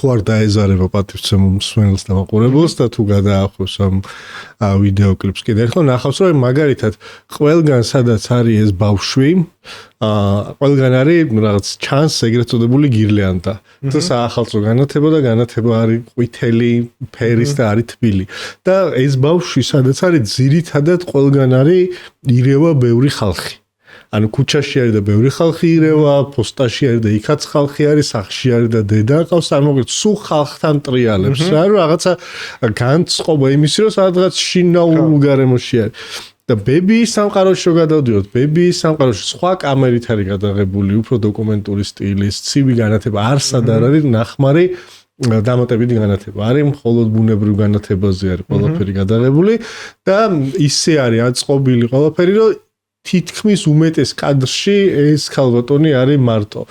თუ არ დაეზარება პატივცემ მსმენელს და მაყურებელს და თუ გადაახოს ამ ვიდეო კლიპს კიდე ერთხელ ნახავს რომ მაგალითად ყველგან სადაც არის ეს ბავშვი ყველგან არის რაღაც ჩანს ეგრეთ წოდებული გირლიანდა და საახალწლო განათება არის ყვითელი ფერის და არის თბილი და ეს ბავშვი სადაც არის ძირითადად ყველგან არის ირევა ბევრი ხალხი ანუ ქუჩაში არის და ბევრი ხალხი ირევა, პოსტაში არის და იქაც ხალხი არის, სახლში არის და დედა ყავს, წარმოგიდგენთ, სულ ხალხთან ტრიალებს რა, რომ რაღაცა განწყობა იმისი, რომ სადღაც შინაურ გარემოში არის. და ბებიის სამყაროში რო გადავდივართ, ბებიის სამყაროში სხვა კამერით არის გადაღებული, უფრო დოკუმენტური სტილის, ცივი განათება, არსად არ არის ნახმარი დამატებითი განათება. არის მხოლოდ ბუნებრივ განათებაზე არის ყველაფერი გადაღებული და ისე არის აწყობილი ყველაფერი, რომ თითქმის უმეტეს კადრში ეს ქალბატონი არის მარტო.